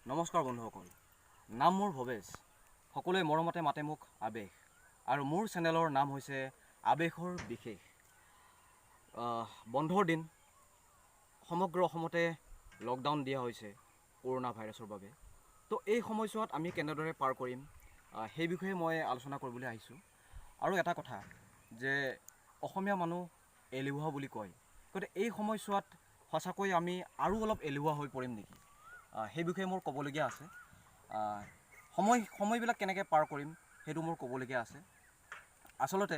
নমস্কাৰ বন্ধুসকল, নাম মোৰ ভৱেশ। সকলোৱে মৰমতে মাতে মোক আবেশ, আৰু মোৰ চেনেলৰ নাম হৈছে আবেশৰ বিশেষ। বন্ধৰ দিন সমগ্ৰ অসমতে লকডাউন দিয়া হৈছে কৰোনা ভাইৰাছৰ বাবে। তো এই সময়ছোৱাত আমি কেনেদৰে পাৰ কৰিম সেই বিষয়ে মই আলোচনা কৰিবলৈ আহিছোঁ। আৰু এটা কথা যে অসমীয়া মানুহ এলেহুৱা বুলি কয়, গতিকে এই সময়ছোৱাত সঁচাকৈ আমি আৰু অলপ এলেহুৱা হৈ পৰিম নেকি, সেই বিষয়ে মোৰ ক'বলগীয়া আছে। সময়বিলাক কেনেকৈ পাৰ কৰিম সেইটো মোৰ ক'বলগীয়া আছে। আচলতে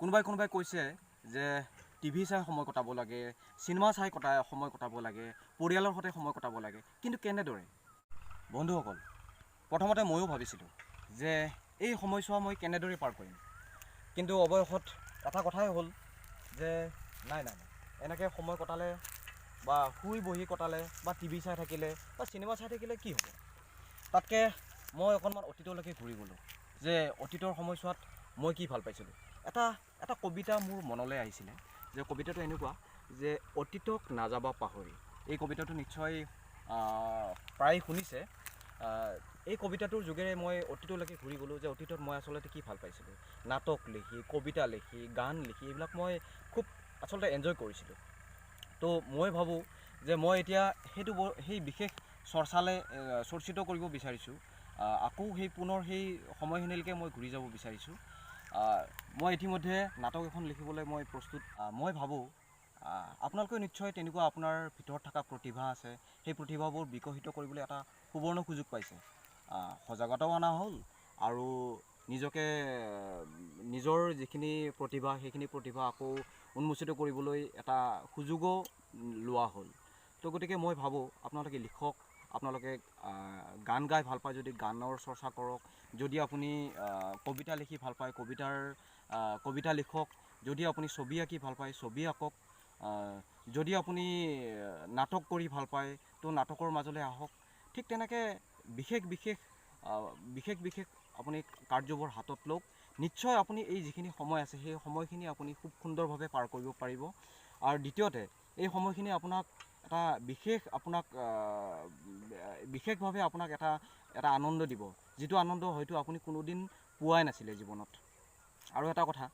কোনোবাই কৈছে যে টিভি চাই সময় কটাব লাগে, চিনেমা চাই সময় কটাব লাগে, পৰিয়ালৰ সৈতে সময় কটাব লাগে, কিন্তু কেনেদৰে? বন্ধুসকল, প্ৰথমতে ময়ো ভাবিছিলোঁ যে এই সময়ছোৱা মই কেনেদৰে পাৰ কৰিম, কিন্তু অৱশেষত এটা কথাই হ'ল যে নাই, এনেকৈ সময় কটালে বা শুই বহি কটালে বা টিভি চাই থাকিলে বা চিনেমা চাই থাকিলে কি হ'ব? তাতকৈ মই অকণমান অতীতলৈকে ঘূৰি গ'লোঁ যে অতীতৰ সময়ছোৱাত মই কি ভাল পাইছিলোঁ। এটা কবিতা মোৰ মনলৈ আহিছিলে, যে কবিতাটো এনেকুৱা যে অতীতক নাযাবা পাহৰি। এই কবিতাটো নিশ্চয় প্ৰায় শুনিছে। এই কবিতাটোৰ যোগেৰে মই অতীতলৈকে ঘূৰি গ'লোঁ যে অতীতত মই আচলতে কি ভাল পাইছিলোঁ। নাটক লিখি, কবিতা লিখি, গান লিখি, এইবিলাক মই খুব আচলতে এনজয় কৰিছিলোঁ। তো মই ভাবোঁ যে মই এতিয়া সেই বিশেষ চৰ্চিত কৰিব বিচাৰিছোঁ। আকৌ পুনৰ সেই সময়খিনিলৈকে মই ঘূৰি যাব বিচাৰিছোঁ। মই ইতিমধ্যে নাটক এখন লিখিবলৈ মই প্ৰস্তুত। মই ভাবোঁ আপোনালোকে নিশ্চয় তেনেকুৱা আপোনাৰ ভিতৰত থকা প্ৰতিভা আছে, সেই প্ৰতিভাবোৰ বিকশিত কৰিবলৈ এটা সুবৰ্ণ সুযোগ পাইছে। সজাগতাও অনা হ'ল আৰু নিজৰ যিখিনি প্ৰতিভা সেইখিনি প্ৰতিভা আকৌ উন্মোচিত কৰিবলৈ এটা সুযোগো লোৱা হ'ল। তো গতিকে মই ভাবোঁ আপোনালোকে লিখক, আপোনালোকে গান গাই ভাল পায় যদি গানৰ চৰ্চা কৰক, যদি আপুনি কবিতা লিখি ভাল পায় কবিতা লিখক, যদি আপুনি ছবি আঁকি ভাল পায় ছবি আঁকক, যদি আপুনি নাটক কৰি ভাল পায় তো নাটকৰ মাজলৈ আহক। ঠিক তেনেকৈ বিশেষ আপুনি কাৰ্যবোৰ হাতত লওক। নিশ্চয় আপুনি এই যিখিনি সময় আছে সেই সময়খিনি আপুনি খুব সুন্দৰভাৱে পাৰ কৰিব পাৰিব। আৰু দ্বিতীয়তে এই সময়খিনি বিশেষভাৱে আপোনাক এটা আনন্দ দিব, যিটো আনন্দ হয়তো আপুনি কোনোদিন পোৱাই নাছিলে জীৱনত। আৰু এটা কথা,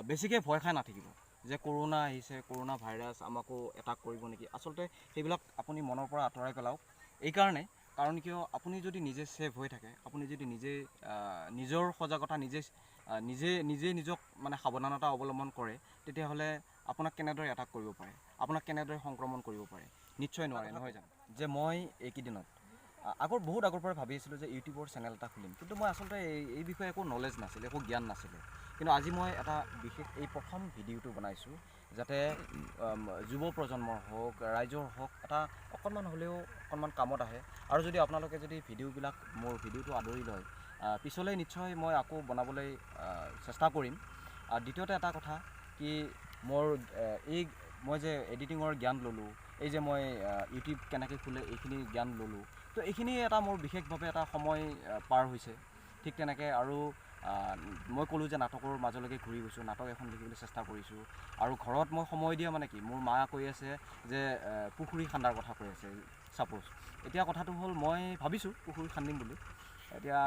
বেছিকৈ ভয় খাই নাথাকিব যে কৰোনা আহিছে, কৰোনা ভাইৰাছ আমাকো এটাক কৰিব নেকি। আচলতে সেইবিলাক আপুনি মনৰ পৰা আঁতৰাই পেলাওক। কাৰণ কিয়, আপুনি যদি নিজে ছেফ হৈ থাকে, আপুনি যদি নিজৰ সজাগতা নিজক মানে সাৱধানতা অৱলম্বন কৰে, তেতিয়াহ'লে আপোনাক কেনেদৰে এটাক কৰিব পাৰে, আপোনাক কেনেদৰে সংক্ৰমণ কৰিব পাৰে? নিশ্চয় নোৱাৰে, নহয় জানো? যে মই এইকেইদিনত বহুত আগৰ পৰা ভাবি আছিলোঁ যে ইউটিউবৰ চেনেল এটা খুলিম, কিন্তু মই আচলতে এই বিষয়ে একো নলেজ নাছিলে, একো জ্ঞান নাছিলে। কিন্তু আজি মই এটা এই প্ৰথম ভিডিঅ'টো বনাইছোঁ, যাতে যুৱ প্ৰজন্মৰ হওক, ৰাইজৰ হওক, অকণমান হ'লেও কামত আহে। আৰু যদি আপোনালোকে মোৰ ভিডিঅ'টো আদৰি লয়, পিছলৈ নিশ্চয় মই আকৌ বনাবলৈ চেষ্টা কৰিম। দ্বিতীয়তে এটা কথা কি, মই যে এডিটিঙৰ জ্ঞান ল'লোঁ, এই যে মই ইউটিউব কেনেকৈ খোলে এইখিনি জ্ঞান ল'লোঁ, তো এইখিনি মোৰ বিশেষভাৱে এটা সময় পাৰ হৈছে। ঠিক তেনেকৈ আৰু মই ক'লোঁ যে নাটকৰ মাজলৈকে ঘূৰি গৈছোঁ, নাটক এখন লিখিবলৈ চেষ্টা কৰিছোঁ। আৰু ঘৰত মই সময় দিয়া মানে কি, মোৰ মা কৈ আছে যে পুখুৰী খান্দাৰ কথা কৈ আছে ছাপ'জ। এতিয়া কথাটো হ'ল, মই ভাবিছোঁ পুখুৰী খান্দিম বুলি। এতিয়া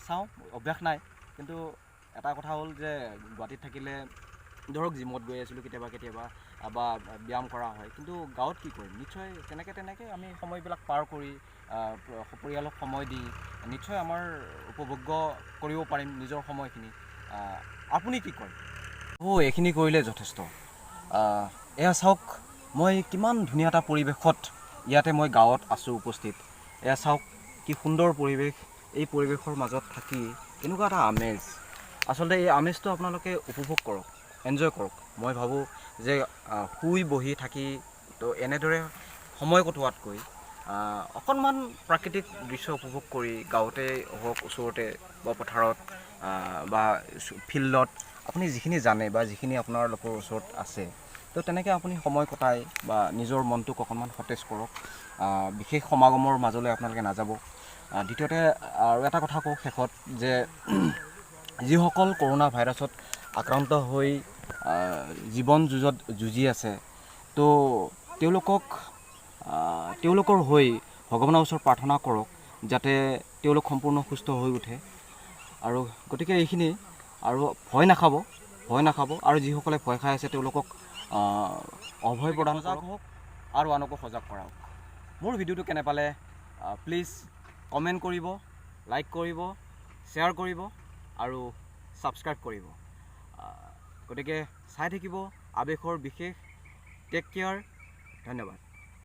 চাওঁ, অভ্যাস নাই। কিন্তু এটা কথা হ'ল যে গুৱাহাটীত থাকিলে ধৰক জিমত গৈ আছিলোঁ কেতিয়াবা বা ব্যায়াম কৰা হয়, কিন্তু গাঁৱত কি কৰিম? নিশ্চয় তেনেকৈ আমি সময়বিলাক পাৰ কৰি পৰিয়ালক সময় দি নিশ্চয় আমাৰ উপভোগ্য কৰিব পাৰিম নিজৰ সময়খিনি। আপুনি কি কয়? এইখিনি কৰিলে যথেষ্ট। এয়া চাওক, মই কিমান ধুনীয়া এটা পৰিৱেশত ইয়াতে মই গাঁৱত আছোঁ উপস্থিত। এয়া চাওক কি সুন্দৰ পৰিৱেশ। এই পৰিৱেশৰ মাজত থাকি এনেকুৱা এটা আমেজ, আচলতে এই আমেজটো আপোনালোকে উপভোগ কৰক, এনজয় কৰক। মই ভাবোঁ যে শুই বহি থাকি তো এনেদৰে সময় কটোৱাতকৈ অকণমান প্ৰাকৃতিক দৃশ্য উপভোগ কৰি, গাঁৱতে হওক, ওচৰতে বা পথাৰত বা ফিল্ডত, আপুনি যিখিনি জানে বা যিখিনি আপোনালোকৰ ওচৰত আছে, তো তেনেকৈ আপুনি সময় কটাই বা নিজৰ মনটোক অকণমান সতেজ কৰক। বিশেষ সমাগমৰ মাজলৈ আপোনালোকে নাযাব। দ্বিতীয়তে আৰু এটা কথা কওঁ শেষত, যে যিসকল কৰোনা ভাইৰাছত আক্ৰান্ত হৈ জীৱন যুঁজি আছে, তো তেওঁলোকৰ হৈ ভগৱানৰ ওচৰত প্ৰাৰ্থনা কৰক যাতে তেওঁলোক সম্পূৰ্ণ সুস্থ হৈ উঠে। আৰু গতিকে এইখিনি, আৰু ভয় নাখাব আৰু যিসকলে ভয় খাই আছে তেওঁলোকক অভয় প্ৰদান কৰক আৰু আনকো সজাগ কৰাওক। মোৰ ভিডিঅ'টো কেনে পালে প্লিজ কমেণ্ট কৰিব, লাইক কৰিব, শ্বেয়াৰ কৰিব আৰু ছাবস্ক্ৰাইব কৰিব। গতিকে চাই থাকিব আৱেশৰ বিশেষ। টেক কেয়াৰ, ধন্যবাদ।